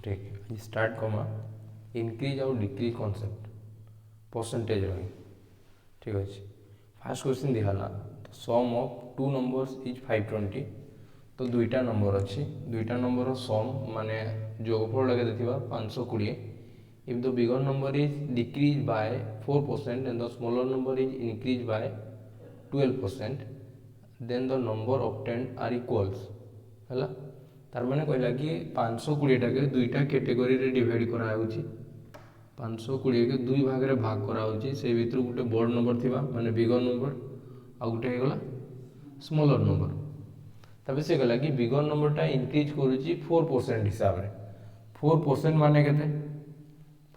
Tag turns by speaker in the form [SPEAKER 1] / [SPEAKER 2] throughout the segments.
[SPEAKER 1] ठीक स्टार्ट कमा इनक्रीज आउ डिक्रीज कॉन्सेप्ट परसेंटेज रही ठीक अच्छे फास्ट क्वेश्चन दिखाला तो सम ऑफ टू नंबर्स इज 520 तो दुईटा नंबर अच्छी दुईटा नंबर सम माने जोगफल लगे देखा 520 if the bigger number is decrease by 4% and the smaller number is increase by 12% then the number obtained are equals है तार मैंने कहला कि 520 के दुईटा कैटेगरी रे डिवाइड करा होची 520 के दुई भाग रे भाग करा होची से भितर गोटे बड़ नंबर थिबा माने बिगर नंबर आ गोटे हे गला स्मॉलर नंबर तबे से कहला कि बिगर नंबर टा इंक्रीज करूची 4% हिसाब रे 4% माने केते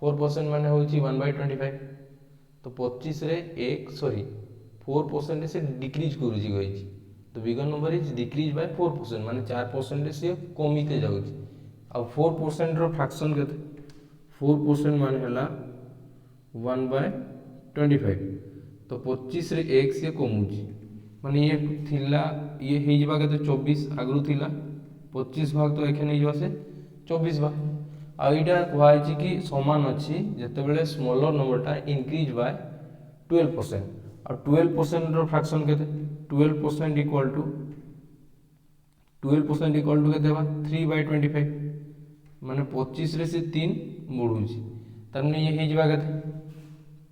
[SPEAKER 1] 4% माने होची 1/25 तो 25 रे 1 सॉरी 4% से डिक्रीज करूची गईची तो बिगर नंबर इज डिक्रीज बाय 4% माने 4% से कमीते जाउची आ 4% रो फ्रैक्शन केते 4% माने हला 1/25 तो 25 रे 1 से कमूची माने ये थिला ये हे जबा केते 24 आगरु थिला 25 भाग तो एखे नै जबा से 24 भाग आ इटा कहै छी कि समान अछि जते बेले स्मॉलर नंबरटा इंक्रीज बाय 12% और 12% रो फ्रैक्शन केते 12% इक्वल टू 12% इक्वल टू केते बा 3/25 माने 25 रे से 3 बढ़ुची तार माने ये हे जबा केते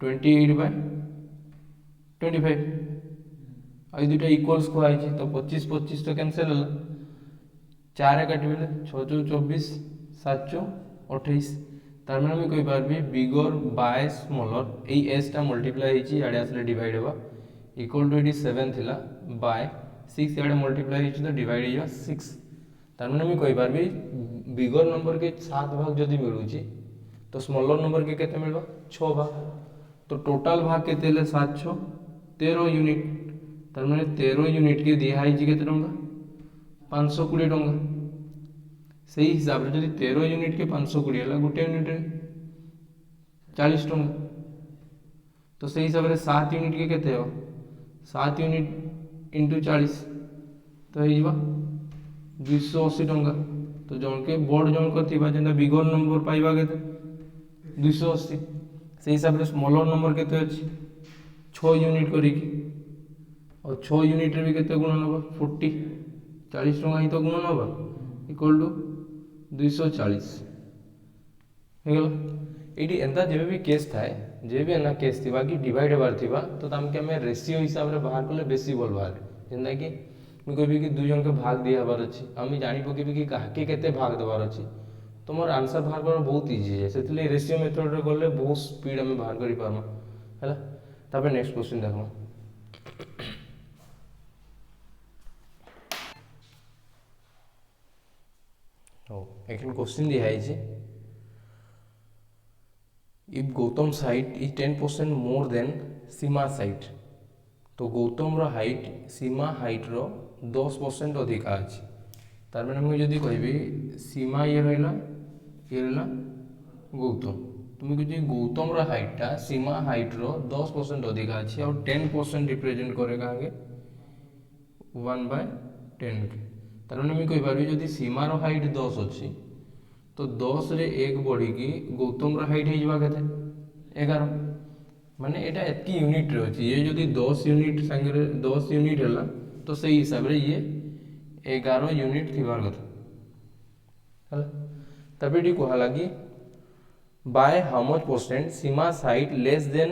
[SPEAKER 1] 28/25 आई दुटा इक्वल्स को आइ तो 25 25 तो कैंसिल होला 4 काटिबे 6 24 7 28 तार माने मैं कहि पारबी बिगर बाय स्मॉलर ए एस टा मल्टीप्लाई हिची आडे आसले डिवाइड हेबा इक्वल टू 7 थिला बाय 6 आडे मल्टीप्लाई हिची तो डिवाइड हेबा 6 तार माने मैं कहि पारबी बिगर नंबर के 7 भाग जदी मिलुची तो स्मॉलर नंबर के केते मिलबा 6 भाग तो टोटल भाग केते ले 7 6 13 यूनिट तार माने 13 यूनिट के दिया हिची केते टंका 520 टंका सही हिसाब रे जदी 13 यूनिट के 520 हला गुटे यूनिट रे 40 टंका तो सही हिसाब रे 7 यूनिट के केते हो 7 यूनिट इंटू 40 तो हे जबा 280 टंका तो जन के बोर्ड जन करथिबा जेंदा बिगर नंबर पाइबा केते 280 से हिसाब रे स्मॉलर नंबर केते अछि 6 यूनिट करी और 6 यूनिट रे भी केते गुणन होबा 40 40 टंका ही तो गुणन होबा इक्वल टू 240 हे गेल एडी एंदा जेबे भी केस थाए जेबे एना केस थिबा कि डिवाइड हेबार थिबा तो ताम के हमें रेशियो हिसाब रे बाहर करले बेसी बोल बाहर जेंदा कि मैं कहबी कि दुई जन के भाग दिया हबार अछि आमी जानि पकेबी कि काहे केते भाग देबार अछि तो मोर आंसर बाहर कर बहुत इजी है सेतले रेशियो मेथड रे करले बहुत स्पीड हमें बाहर करि पारमा हैला तबे नेक्स्ट क्वेश्चन देखो एखन क्वेश्चन दिया है if Gautam height is 10% more than Seema height तो गौतम रो हाइट सीमा हाइट रो 10% अधिक अछि तार माने हम जदी कहबी सीमा ये रहला गौतम तुम कह गौतम रो हाइट टा सीमा हाइट रो 10% अधिक अछि और 10% रिप्रेजेंट करेगा आगे 1/10 के तार माने मैं कहि पारबी जदी सीमा रो हाइट 10 अछि तो 10 रे 1 बढ़ी की गौतम रो हाइट हे जबा केते 11 माने एटा एतकी यूनिट रे अछि ये जदी 10 यूनिट संगे 10 यूनिट हला तो सही हिसाब रे ये 11 यूनिट थिबार कथा हला तबे डी कोहा लागी bye how much percent Seema height less than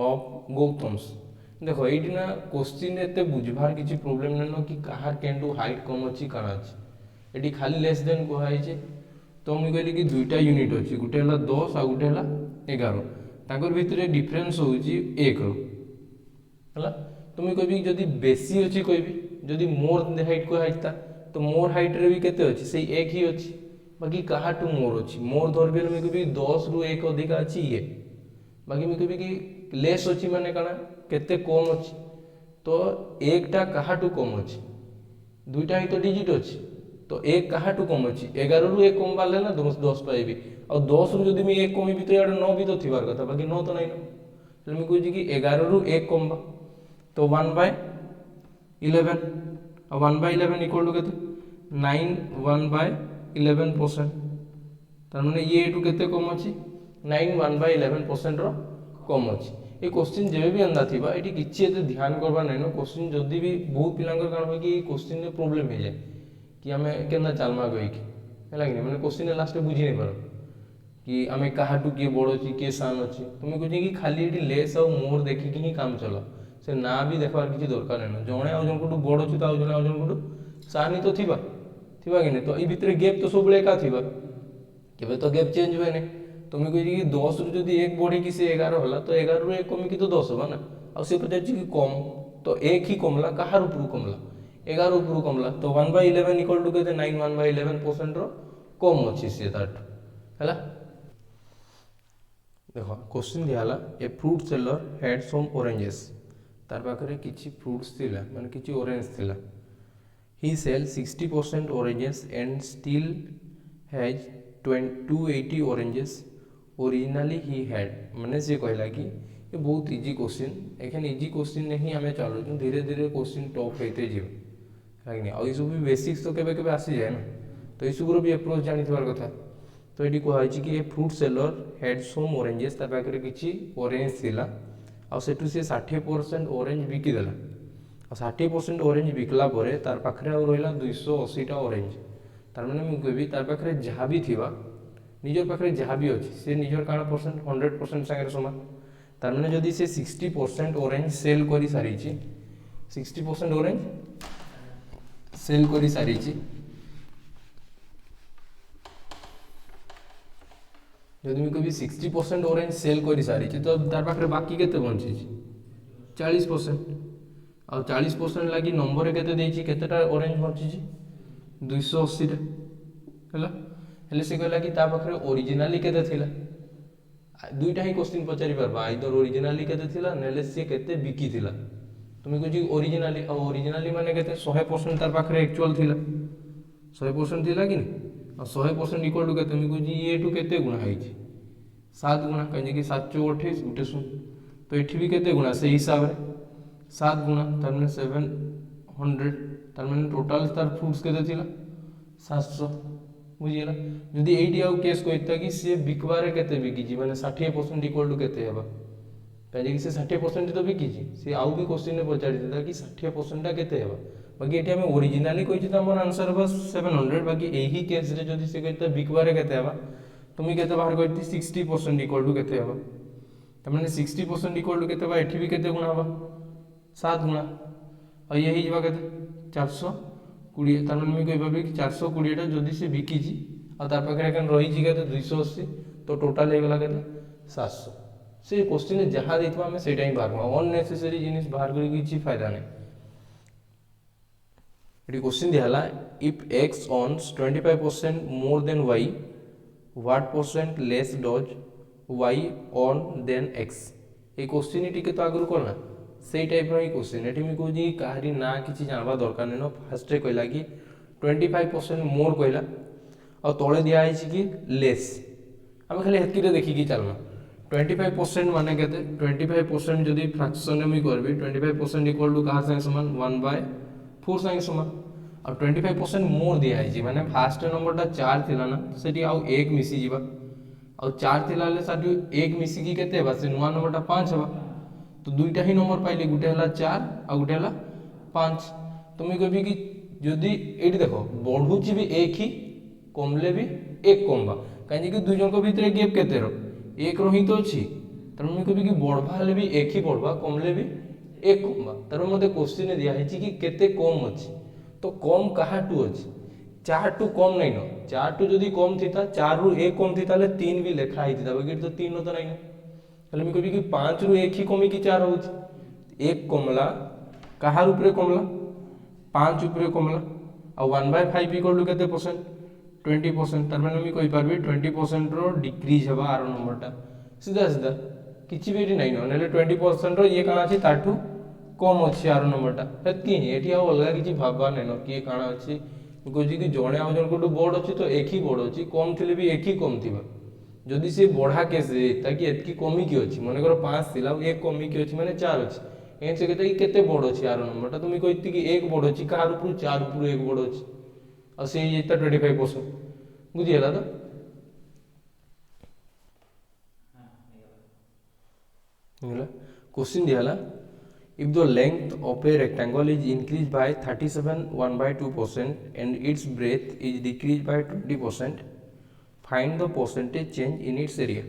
[SPEAKER 1] of Gautam's देखो एडी ना क्वेश्चन एते बुझबार किछि प्रॉब्लम न कि कहार केंडू हाइट कम अछि काना अछि एडी खाली लेस देन कोहा हिचे तो मुई कहली कि दुईटा यूनिट अछि गुटे हला 10 आ गुटे हला 11 ताकर भितरे डिफरेंस होउची 1 रो हला तो मुई कहबी जदी बेसी अछि कहबी जदी मोर हाइट को हाइट ता तो मोर हाइट रे भी केते अछि सेही 1 ही अछि बाकी कहा टू मोर अछि मोर धरबे मुई कहबी 10 रु 1 अधिक अछि ये बाकी मुई कहबी कि लेस अछि माने काना केते कम अछि तो एकटा कहा टू कम अछि दुईटा ही तो डिजिट अछि तो एक कहा टू कम अछि 11 रु 1 कम बाले ना 10 पाइबी और 10 रु जदी मैं 1 कमी भी तो यार 9 भी तो थिबार कथा बाकी 9 तो नहीं ना तो मैं कहूची कि 11 रु 1 कम बा तो 1/11 और 1/11 इक्वल टू केते 9 1/11% तार माने ये एटू केते कम अछि 9 1/11% रो कम अछि। ए क्वेश्चन जेबे भी अंदा थिबा एटी किछि एते ध्यान करबा नै न क्वेश्चन जदी भी बहुत पिलांगर कारण होय कि क्वेश्चन में प्रॉब्लम हे जाय कि हमें केना चालमा गई कि हैला कि माने क्वेश्चन लास्ट में बुझी नै पारो कि आमे काहाटू किए बड़ अछि के सान अछि तुम कहै कि खाली एटी लेस और मोर देखि कि ही काम चला से ना भी देखबार किछि दरकार नै जणे आ जन कोटू बड़ अछि त आ जणे आ जन कोटू सान ही तो थिबा थिबा कि नै तो ई भितरे गैप तो सब एका थिबा केबे तो गैप चेंज होय नै तुम कहै कि 10 रु जदी 1 बढ़ी कि से 11 होला तो 11 रु 1 कमी कि तो 10 होबा ना आ से पचार कि कम तो 1 ही कमला काहार ऊपर कमला 11 ऊपर कमला तो 1/11 इक्वल टू केते 9 1/11% रो कम अछि से ताट हैला देखो क्वेश्चन दियाला a fruit seller had some oranges तार पाखरे किछि फ्रूट्स थिला माने किछि ऑरेंज थिला he sell 60% oranges and still has 280 oranges originally he had माने से कहला कि ये बहुत इजी क्वेश्चन एखन इजी क्वेश्चन नहीं हमें चलो धीरे धीरे क्वेश्चन टॉप होते जीव लागिनी आ ई सब भी बेसिक्स तो केबे केबे आसी जाय ना तो ई सब भी अप्रोच जानि थबार कथा तो ये कहै छी कि a fruit seller had some oranges तार पाखरे किछि ऑरेंज थिला आ सेटू से 60% ऑरेंज बिकी देला आ 60% ऑरेंज बिकला परे तार पाखरे आ रहला 280 टा ऑरेंज तार माने मु कहबी तार पाखरे जहा भी थिबा निजर पाखरे जहा भी अछि से निजर काना परसेंट 100% संगे समान तार माने जदी से 60% ऑरेंज सेल करी सारी छी 60% ऑरेंज सेल करी सारी छी जदि मैं कभी 60% ऑरेंज सेल कर सारी तो तार पाखे बाकी केते बंची 40% आ 40% लगी नंबर केते देछि केतेटा ऑरेंज बंची 280 टा हैला हेले से कहला कि ता पाखे ओरिजिनली केते थिला दुईटा ही क्वेश्चन पचारि परबा आइदर ओरिजिनली केते थिला नेले से केते बिकी थिला तुम कहछि ओरिजिनली आ ओरिजिनली माने केते 100% तार पाखे एक्चुअल थिला 100% थिला कि आ 100% इक्वल टू केते मैं कहछि ये टू केते गुणा है 7 गुणा कहीं कि 7 चौ 28 गुटे शून्य तो ये भी केते गुणा से हिसाब रे 7 गुणा तार माने 700 तार माने टोटल तार फ्रूट्स केते थिला 700 बुझियला जदी 80 आउ केस कोइता कि से बिकबारे केते बिकी जी माने 60% इक्वल टू केते हेबा कहीं कि से 60% तो बिकी जी से आउ भी क्वेश्चन ने पचारि देता कि 60% टा केते हेबा बाकी एठी हमें ओरिजिनली कोइ त हमर आंसर बस 700 बाकी एही केस रे जदी से कहता बिकबारे केते हेबा तुम केते बाहर करती 60% इक्वल टू केते हेबा त माने 60% इक्वल टू केते बा एठी भी केते गुणा हेबा 7 गुणा और यही जबा केते 420 त माने मैं कहबा कि 420 टा जदी से बिकी जी आ तार पाखरे कन रही जी केते 280 तो टोटल हे गेला केते 700 से क्वेश्चन ने जहा देतबा हमें सेटा ही बारवा अननेसेसरी जिनिस बाहर करी किछि फायदा नै एटी क्वेश्चन दिहला if x owns 25% more than y what percent less does y on than x A question टिके तो आगु कोना सेई टाइप रो क्वेश्चन एठी मी कहू जी काहरी ना किछि जानबा दरकार नै न फर्स्ट रे कहला कि 25% मोर कहला और तळे दिया आइछि कि लेस हम खाली हेतकी रे देखि कि चलना 25% माने केते 25% जदी फ्रैक्शन में करबी 25% इक्वल टू कहा संगे समान 1/4 संगे समान और 25% मोर दिया है माने फास्ट नंबर टा 4 थिला ना सेठी आउ 1 मिसी जीवा और 4 थिला ले साडू 1 मिसी की केते बा से नुवा नंबर टा 5 हबा तो दुईटा ही नंबर पाइले गुटे हला 4 आ गुटे हला 5 तुम कहबी कि जदी एठी देखो बढ़ुची भी एक ही कमले भी एक कमबा काहे कि दुई जन को भीतर गैप केते रो एक रो ही तो अछि तर मैं कहबी कि बढ़बा हले भी एक ही बढ़बा कमले भी एक कमबा तर मते क्वेश्चन ने दिया है कि केते कम अछि तो कम कहा टू अछि 4 टू कम नै न 4 टू जदी कम थिता 4 रु 1 कम थिता ले 3 भी लेखा आइ थिता बाकी तो 3 तो नै न हले मैं कहबी कि 5 रु 1 ही कमी कि 4 होछि 1 कमला कहा ऊपर कमला 5 ऊपर कमला आ 1/5 इक्वल टू केते परसेंट 20% तार माने मैं कहि पारबी 20% रो डिक्रीज हेबा आरो नंबर टा सीधा सीधा किछि भी नै न नेले 20% रो ये काना अछि ताठू कम अछि आरो नंबर टा हेतकी एठी आ अलगा किछि भाबबा नै न कि काना अछि कोजि कि जणे आ जण कोटू बोर्ड अछि तो एक ही बोर्ड अछि कम थिले भी एक ही कम थिबा जदी से बढ़ा केस ताकि एतकी कमी की अछि माने करो 5 थिला 1 कमी की अछि माने 4 अछि एन से केते बोर्ड अछि आरो नंबर टा तुम कहिति कि 1 बोर्ड अछि कार ऊपर 4 ऊपर 1 बोर्ड अछि आ से येता 25% बुझियला तो क्वेश्चन दिया if the length of a rectangle is increased by 37 1/2% and its breadth is decreased by 20%, find the percentage change in its area.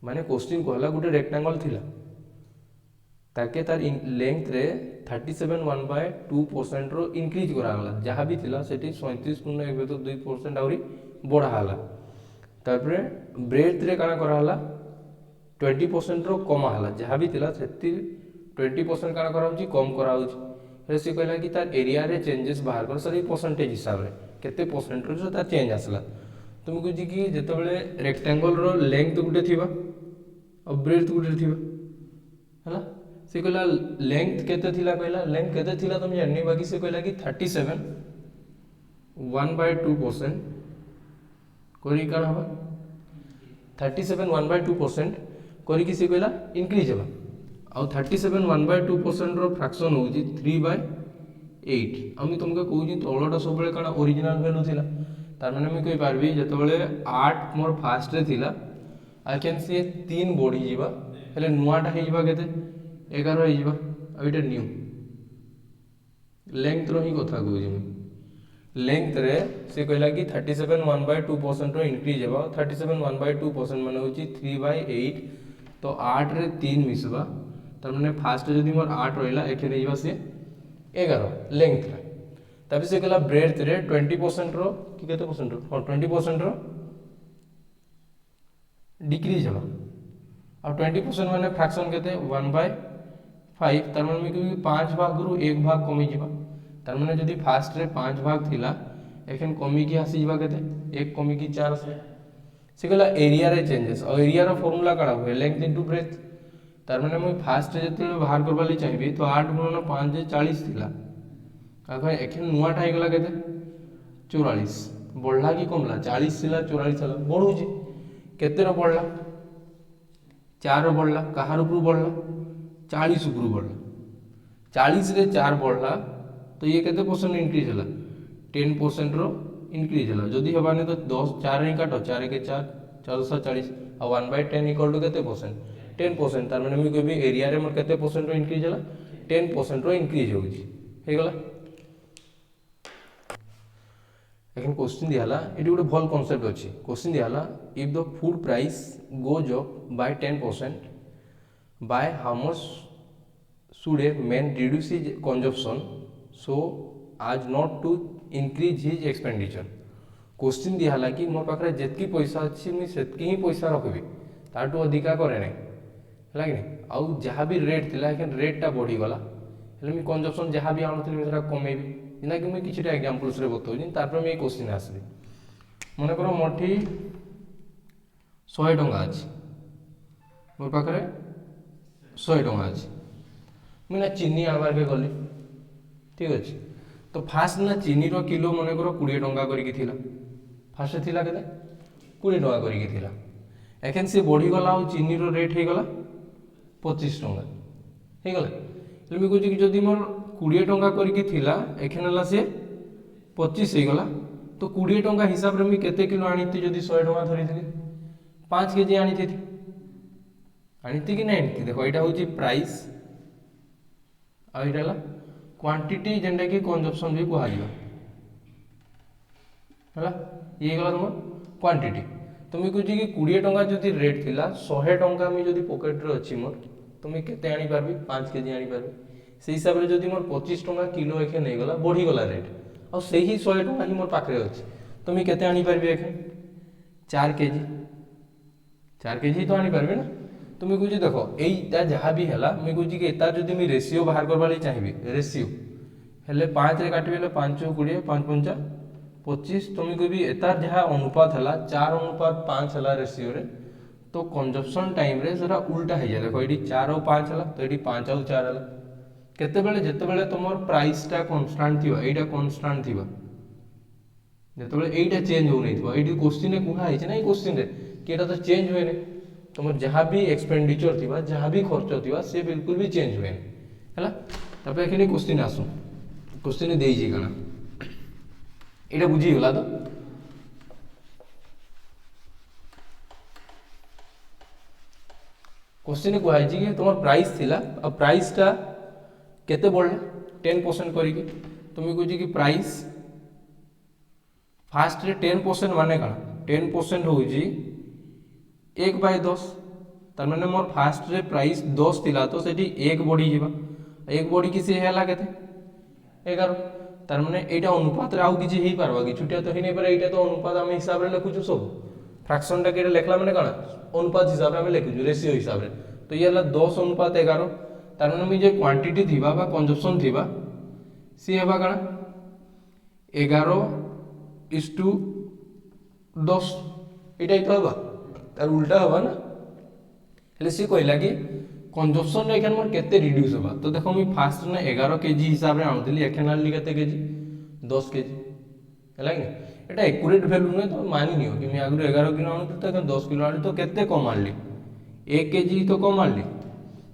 [SPEAKER 1] माने क्वेश्चन कहला गोटे रेक्टांगल थिला ताके तार लेंथ रे 37 1/2% रो इंक्रीज करागला जहाँ भी थिला सेठी 37.2% आउरी बढ़ाला तारपरे ब्रेथ रे काना कराला 20% रो कम हला जहाँ भी थिला सेठी 20% काना कराउची कम कराउची हे से कहला कि तार एरिया रे चेंजेस बाहर कर सरी परसेंटेज हिसाब रे केते परसेंट रो तार चेंज आसला तुमको जी कि जेतेबेले रेक्टेंगल रो लेंथ गुटे थिबा और ब्रेथ गुटे थिबा हला से कहला लेंथ केते थिला कहला लेंथ केते थिला तुम जाननी बाकी से कहला कि 37 1/2% कोरी काना हबा 37 1/2% कोरी कि से कहला इंक्रीज हबा और 37 1/2% रो फ्रैक्शन होउची 3/8 आमी तुमके कहूची तळटा सब बेले काना ओरिजिनल वैल्यू थिला तार माने मैं कहि पारबी जेतेबेले 8 मोर फास्ट रे थिला आई कैन से 3 बढ़ी जीवा हेले नुआटा हे जीवा केते 11 हे जीवा आ इटा न्यू लेंथ रो ही कथा कहूची मैं लेंथ रे से कहला कि 37 1/2% रो इंक्रीज हेबा 37 1/2% माने होची 3/8 तो 8 रे 3 मिसबा तार माने फास्ट जदी मोर 8 रहला एखे देइबा से 11 लेंथ रे तब से कहला ब्रेथ रे 20% रो कि केते परसेंट रो और 20% रो डिक्रीज होला और 20% माने फ्रैक्शन केते 1/5 तार माने कि 5 भाग रु 1 भाग कमी जिबा तार माने जदी फास्ट रे 5 भाग थिला एखन कमी की आसी जिबा केते 1 कमी की 4 से कहला एरिया रे चेंजेस और एरिया रो फार्मूला काडा हुए लेंथ इनटू ब्रेथ तार माने मैं फास्ट जते बाहर करबा ਲਈ चाहिबी तो 8 गुणन 5 जे 40 थिला आखा एखन नुआटा हे गेला केते 44 बढ़ला की कमला 40 थिला 44 हला बढ़ुची केते रो बढ़ला 4 रो बढ़ला कहार ऊपर बढ़ला 40 ऊपर बढ़ला 40 रे 4 बढ़ला तो ये केते परसेंट इंक्रीज हला 10% रो इंक्रीज हला जदी हबाने तो 10 4 रे काटो 4 के 4 440 और 1/10 इक्वल टू केते परसेंट 10% तार माने मैं कहबी एरिया रे मोर केते परसेंट रो इंक्रीज हला 10% रो इंक्रीज होउची हे गला लेकिन क्वेश्चन दियाला एटी गोटे भल कांसेप्ट अछि क्वेश्चन दियाला if the food price goes up by 10% by how much should a man reduce his consumption so as not to increase his expenditure question दियाला कि मोर पाखरे जेतकी पैसा अछि मी सेतकी ही पैसा रखबी ताटू अधिका करे नै लागिनी आउ जहाँ भी रेट थिला एखन रेटटा बढ़ी गला हेले मी कंजम्पशन जहाँ भी आनुथिल मी सेटा कमेबी जिना कि मैं किछटा एग्जांपल्स रे बतौजी तारपर मैं क्वेश्चन आसबी मने करो मोठी 100 टंका अछि मोर पाखरे 100 टंका अछि मैं ना चीनी आनबार के गली ठीक अछि तो फास्ट ना चीनी रो किलो मने करो 20 टंका करी कि थिला फास्ट थिला केते 20 टंका करी कि थिला एखन से बढ़ी गला और चीनी रो रेट हे गला 25 टंका हे गला ले मैं कहूची कि जदी मोर 20 टंका करी थिला एखन हला से 25 हे गला तो 20 टंका हिसाब रे मी केते किलो आनीती जदी 100 टंका धरिथिली 5 केजी आनीती आनीती कि नहीं देखो एटा होची प्राइस आ एटा हला क्वांटिटी जेंडा कि कंजम्पशन भी कुहा जिवो हला ये गला तुम क्वांटिटी तुम कहूची कि 20 टंका जदी रेट थिला 100 टंका मी जदी पॉकेट रे अछि मोर तुम केते आनी पारबी 5 केजी आनी पारबी से हिसाब रे जदी मोर 25 टंका किलो एखे नै गला बढ़ी गला रेट और सही ही 100 टंका ही मोर पाखरे अछि तो मी केते आनी पारबी एखे 4 केजी तो आनी पारबी ना तुम कहूची देखो एटा जहाँ भी हला मैं कहूची कि एता जदी मी रेशियो बाहर करबा ਲਈ चाहिबी रेशियो हेले 5 रे काटबी हेले 5 20 5 5 25 तुम कहबी एता जहाँ अनुपात हला 4:5 हला रेशियो रे तो कंजम्पशन टाइम रे जरा उल्टा हे जाय देखो एडी 4 और 5 हला तो एडी 5 और 4 हला केते बेले जते बेले तुमर प्राइस टा कांस्टेंट थिबा एटा कांस्टेंट थिबा जते बेले एटा चेंज हो नै थिबा एडी क्वेश्चन रे कुहा है नै क्वेश्चन रे कि एटा तो चेंज होय नै तुमर जहां भी एक्सपेंडिचर थिबा जहां भी खर्च थिबा से बिल्कुल भी चेंज होय हला तबे एखनी क्वेश्चन आसु क्वेश्चन देई जे गाना एटा बुझी गला तो क्वेश्चन कहै कि तुम प्राइस थिला आ प्राइसटा केते बढ़ला 10% करिकी तो मुझे कहूँ कि प्राइस फास्ट रे 10% माने कण 10% हूँ 1/10 तार माने मोर फास्ट रे प्राइस 10 थिला तो सेठी 1 बढ़ी जीवा 1 बढ़ी कि से हैला केते 11 तार माने एटा अनुपात रे आउ किछि हेई पारबा कि छुटिया तो हेई नै पारे एटा तो अनुपात हम हिसाब रे लिखुछु सब फ्रैक्शन टा केटा लेखला माने कण अनुपात हिसाब रे हम लिखुछु रेशियो हिसाब रे तो ये हला 10 अनुपात 11 तार माने मी जे क्वांटिटी थिबा बा कंजम्पशन थिबा सी हेबा कण 11:10 एटा ही तो हबा तार उल्टा हबा ना हेले सी कहला कि कंजम्पशन रे एखन मोर केते रिड्यूस हबा तो देखो मी फास्ट ने 11 केजी हिसाब रे आउतली एखन आली केते केजी 10 केजी हैला कि एटा एक्यूरेट वैल्यू नै तो मानि नियो कि मी आगु 11 किलो आउतली तो एखन 10 किलो आली तो केते कम आली 1 केजी तो कम आली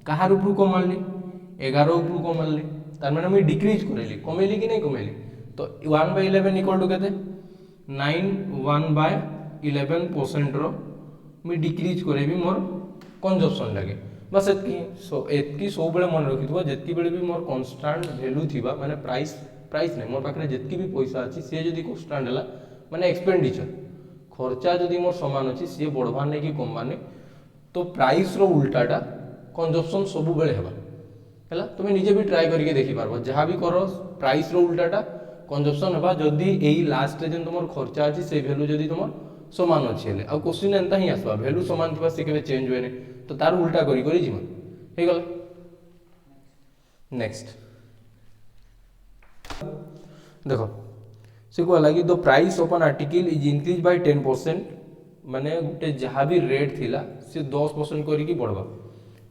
[SPEAKER 1] कहार ऊपर कम आली 11 ऊपर कम आली तार माने मी डिक्रीज करेली कमेली कि नै कमेली तो 1/11 इक्वल टू केते 9 1/11% रो मी डिक्रीज करेबी मोर कंजम्पशन लागे बस एतकी सब बेले मन रखिथबो जेतकी बेले भी मोर कांस्टेंट वैल्यू थिबा माने प्राइस नै मोर पाखरे जेतकी भी पैसा अछि से जदी कांस्टेंट हला माने एक्सपेंडिचर खर्चा जदी मोर समान अछि से बढ़वा नै कि कम माने तो प्राइस रो उल्टाटा कंजम्पशन सब बेले हेबा हैला तुम निजे भी ट्राई करके देखि पारबो जहां भी करो प्राइस रो उल्टाटा कंजम्पशन हेबा जदी एई लास्ट रे जन तुमर खर्चा अछि से वैल्यू जदी तुमर समान अछि हेले आ क्वेश्चन एंता ही आसबा वैल्यू समान थिबा से केबे चेंज होय नै तो तार उल्टा करी करी जीवन हे गला नेक्स्ट देखो से को लगी the price of an article is increase bye 10% माने गुटे जहां भी रेट थिला से 10% करी की बढ़बा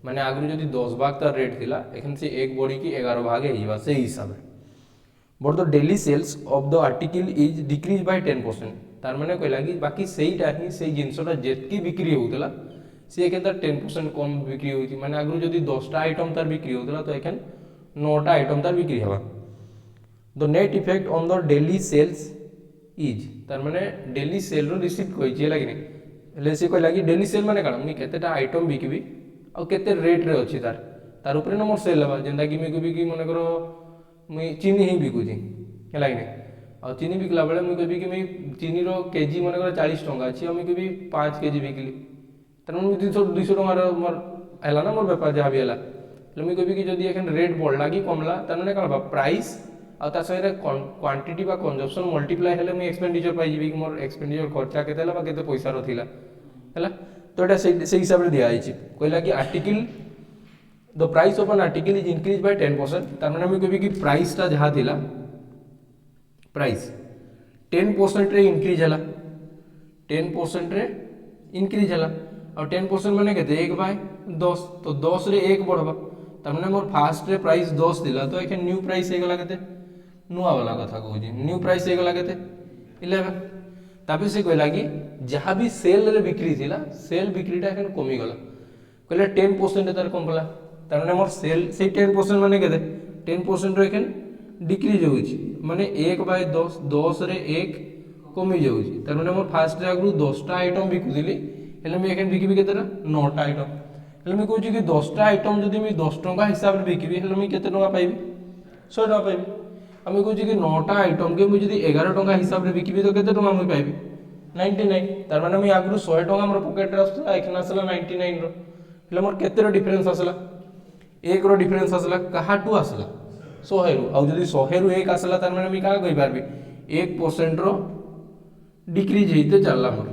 [SPEAKER 1] माने आगु जदी 10 भाग तार रेट थिला एखन से 1 बढ़ी की 11 भाग हे जीवा से हिसाब रे but the daily sales of the article is decrease by 10% तार माने कहला कि बाकी सेईटा ही सेई जिंसटा जेतकी बिक्री होतला से एखन तार 10% कम बिक्री होती माने आगु जदी 10टा आइटम तार बिक्री होतला तो एखन 9टा आइटम तार बिक्री हेबा the net effect on the daily sales is तार माने डेली सेल रो रिसीप्ट कहि जे लागि नै ले से कहला कि डेली सेल माने काना मी केतेटा आइटम बिकबी आ केते रेट रे अछि तार ऊपर न मोर सेल हेबा जेंदा कि मी कहबी कि माने करो मी चीनी ही बिकुजी हैला कि नै आ चीनी बिकला बेले मी कहबी कि मी चीनी रो केजी माने करो 40 टंका अछि मी कहबी 5 केजी बिकली तार माने 200 टंका रो मोर हैला ना मोर व्यापार जहा भी हैला ले मी कहबी कि जदी एखन रेट बढ़ला कि कमला तार माने काना प्राइस आ ता सहित क्वांटिटी बा कंजम्पशन मल्टीप्लाई हेले मी एक्सपेंडिचर पाई जीबी कि मोर एक्सपेंडिचर खर्चा केते हला बा केते पैसा रो थिला हैला तो एटा से हिसाब रे दिया आइछि कहला कि article the price of an article is increase bye 10% तार माने मी कहबी कि प्राइस ता जहा थिला प्राइस 10% रे इंक्रीज हला 10% रे इंक्रीज हला और 10% माने केते 1/10 तो 10 रे 1 बढ़बा तार माने मोर फास्ट रे प्राइस 10 दिला तो एखे न्यू प्राइस हे गला केते नुआ वाला कथा कहू जी न्यू प्राइस हे गला केते 11 ताबे से कहला कि जहां भी सेल रे बिक्री थिला सेल बिक्रीटा एखन कमी गला कहला 10% तार कम पला तार माने मोर सेल से 10% माने केते 10% रे एखन डिक्रीज होउची माने 1/10 10 रे 1 कमी जाउची तार माने मोर फास्ट रे आगु 10टा आइटम बिकुदिली हेले मी एखन बिकिबी केतेटा 9टा आइटम हेले मी कहूची कि 10टा आइटम जदी मी 10 टंका हिसाब रे बिकिबी हेले मी केते टंका पाइबी 100 टंका पाइबी আমি কইছি কি 9টা আইটম কে মুই যদি 11 টাকা হিসাব রে বিকিবি তো কেতে টাকা মুই পাইবি 99 তার মানে আমি আগুরু 100 টাকা हमर पॉकेट रे आसला এখন আসলা 99 रो એટલે मोर केते रो डिफरेंस आसला 1 रो डिफरेंस आसला कहा टू आसला 100 रो आ जदी 100 रो 1 आसला तार माने मी का कहि पारबी 1% रो डिक्रीज हेते चलला मोर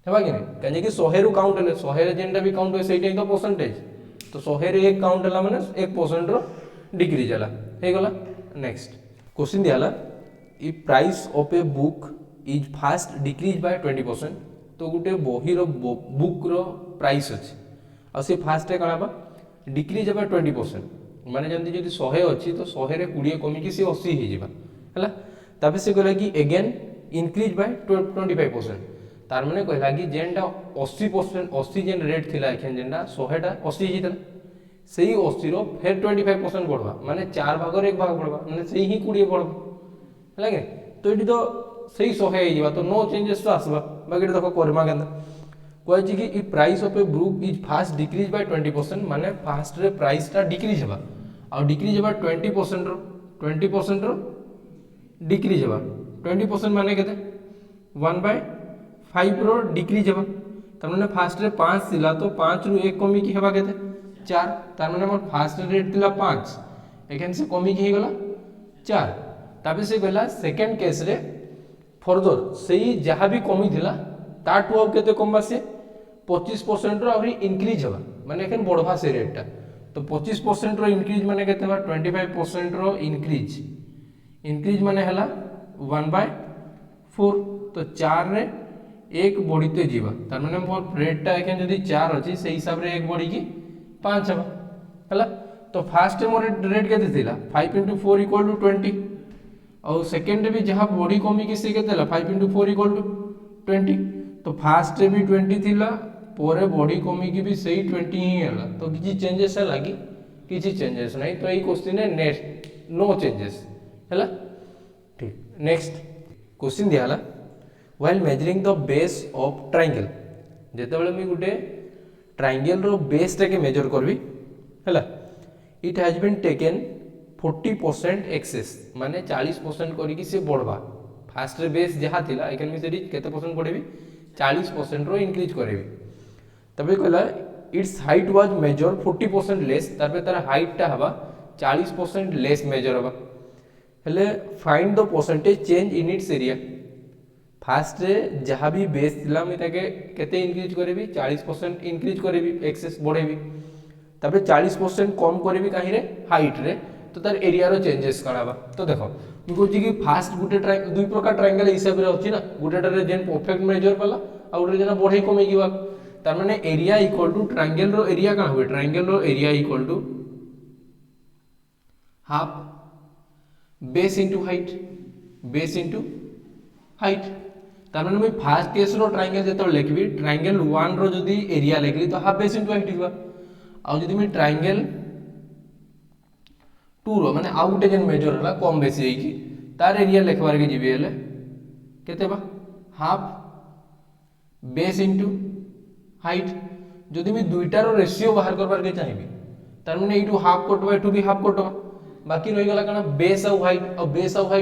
[SPEAKER 1] हेबा कि नै काजे कि 100 रो काउंट हले 100 रे जेंडा भी काउंट होय सेटा ही तो परसेंटेज तो 100 रे 1 काउंट हला माने 1% रो डिक्रीज हला हे गला नेक्स्ट क्वेश्चन दियाला if price of a book is fast decrease by 20% तो गुटे बही रो बुक रो प्राइस अछि आ से फास्ट रे काबा डिक्रीज बाय 20% माने जंदी जदी 100 अछि तो 100 रे 20 कमी कि से 80 हे जिबा हला तबे से कहला कि अगेन इंक्रीज बाय 25% तार माने कहला कि जेंडा 80% 80 जेन रेट थिला एखन जेंडा 100 टा 80 जितला सेही 80 रो फिर 25% बढ़वा माने 4 भाग और 1 भाग बढ़वा माने सेही ही 20 बढ़वा लागे तो एटी तो सेही 100 हे जिबा तो नो चेंजेस तो आसबा बाकी देखो करबा केंदा कहे कि इ price of a book is fast decrease by 20% माने फास्ट रे प्राइस टा डिक्रीज हेबा आ डिक्रीज हेबा 20% रो डिक्रीज हेबा 20% माने केते 1/5 रो डिक्रीज हेबा तार माने फास्ट रे 5 थिला तो 5 रु 1 कमी की हेबा केते 4 तार माने हमर फास्ट रेट थिला 5 एखन से कमी की हे गेला 4 ताबे से गेला सेकंड केस रे फर्दर सेही जहा भी कमी थिला ताटू अब केते कमबा से 25% रो आउरी इंक्रीज हेबा माने एखन बढ़वा से रेटटा तो 25% रो इंक्रीज माने केते हेबा 25% रो इंक्रीज माने हला 1/4 तो 4 रे 1 बढ़ीते जीवा तार माने मोर रेटटा एखन जदी 4 अछि से हिसाब रे 1 बढ़ी की 5 हेबा हला तो फास्ट मोर रेट केते थिला 5 * 4 = 20 और सेकंड रे भी जहा बॉडी कमी की से केते 5 * 4 = 20 तो फास्ट रे भी 20 थिला पोरे बॉडी कमी की भी सही 20 ही हला तो किछि चेंजेस हला कि किछि चेंजेस नहीं तो एई क्वेश्चन है नेक्स्ट नो चेंजेस हला ठीक नेक्स्ट क्वेश्चन दिया हला while measuring the base of triangle जेते बेले मी गुटे ट्रायंगल रो बेस टा के मेजर करबी हला it has been taken 40% excess माने 40% करी की से बढ़वा फास्ट रे बेस जहा थिला एखन मी सेडी केते परसेंट बढ़ेबी 40% रो इंक्रीज करेबी तबे कहला its height was measure 40% less तबे तार हाइट ता हबा 40% लेस मेजर हबा हेले find the percentage change in its area fast रे जहा भी बेस थिला मी ताके केते इंक्रीज करेबी 40% इंक्रीज करेबी एक्सेस बढ़ेबी तबे 40% कम करेबी काहे रे हाइट रे तो तार एरिया रो चेंजेस कराबा तो देखो मी कहूची कि फास्ट गुटे दुई प्रकार ट्रायंगल हिसाब रे अछि ना गुटेटा रे जेन परफेक्ट मेजर पाला आ गुटे जेना बढ़े कमे गिवा तार माने एरिया इक्वल टू ट्रायंगल रो एरिया का होय ट्रायंगल रो area equal to half base into height तार माने मैं फास्ट केस रो ट्रायंगल जेतो लिखबी ट्रायंगल 1 रो जदी एरिया लिखली तो हाफ बेस इनटू हाइट हिबा आ जदी मैं ट्रायंगल 2 रो माने आउ गुटे जेन मेजर हला कम बेसी है कि तार एरिया लिखबार के जीबी हेले केते बा हाफ बेस इनटू हाइट जदी मैं दुईटा रो रेशियो बाहर करबार के चाहिबी तार माने एटू हाफ कटबा एटू भी हाफ कटबा बाकी रहि गला काना बेस और हाइट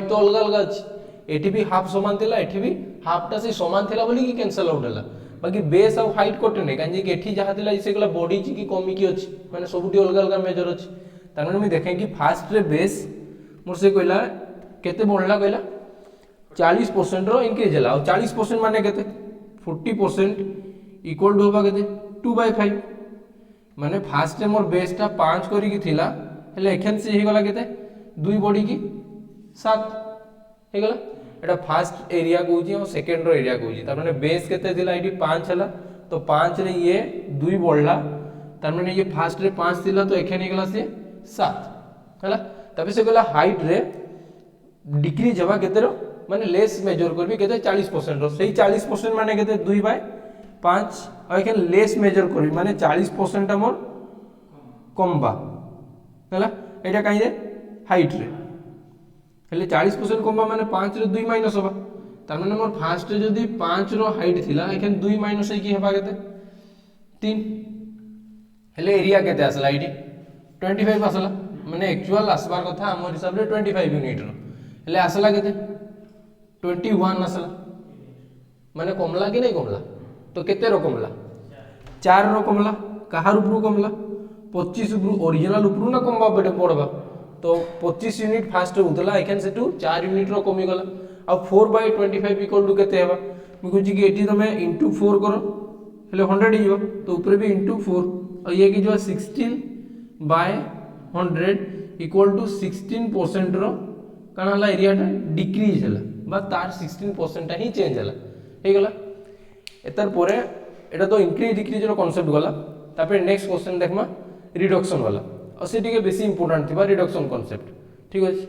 [SPEAKER 1] तो अलग अलग अछि एठी भी हाफ समान थिला एठी भी हाफ टा से समान थिला बोली कि कैंसिल आउट हला बाकी बेस और हाइट कटने काजे कि एठी जहा थिला इसे गला बॉडी ची की कमी की अछि माने सबुटी अलग अलग मेजर अछि तार माने मैं देखें कि फास्ट रे बेस मोर से कहला केते बढ़ला कहला 40% रो इंक्रीज हला और 40% माने केते 40% इक्वल टू होबा केते 2/5 माने फास्ट रे मोर बेस टा 5 करी की थिला हेले एखन से हे गला केते 2 बॉडी की 7 हे गला एटा फास्ट एरिया कहूची और सेकंड रो एरिया कहूची तार माने बेस केते थिला एटी 5 हला तो 5 रे ये 2 बढ़ला तार माने ये फास्ट रे 5 थिला तो एखन हे गला से 7 हला तबे से गला हाइट रे डिक्रीज हेबा केते रो माने लेस मेजर करबी केते 40% रो सेही 40% माने केते 2/5 और एखन लेस मेजर करबी माने 40% हमर कमबा हला एटा काई रे हाइट रे हेले 40% कमबा माने 5 रे 2 माइनस होबा तार माने मोर फास्ट रे जदी 5 रो हाइट थिला एखन 2 माइनस है की हेबा केते 3 हेले एरिया केते आसला एटी 25 आसला माने एक्चुअल आसबार कथा हमर हिसाब रे 25 यूनिट रो हेले आसला केते 21 आसला माने कमला कि नहीं कमला तो केते रो कमला 4 रो कमला कहार ऊपर कमला 25 ऊपर ओरिजिनल ऊपर ना कमबा बेटे पड़बा तो 25 यूनिट फास्ट होतला एखन से 4 यूनिट रो कमी गला आ 4/25 इक्वल टू केते हेबा मी कहूची कि एटी तमे इनटू 4 करो हेले 100 हिबा तो ऊपर भी इनटू 4 और ये कि जो 16/100 इक्वल टू 16% रो काना हला एरिया टा डिक्रीज हला बा तार 16% टा ही चेंज हला हे गला एतर परे एटा तो इंक्रीज डिक्रीज रो कांसेप्ट गला तापर नेक्स्ट क्वेश्चन देखमा रिडक्शन वाला और से टिके बेसी इंपोर्टेंट थिबा रिडक्शन कांसेप्ट ठीक अछि।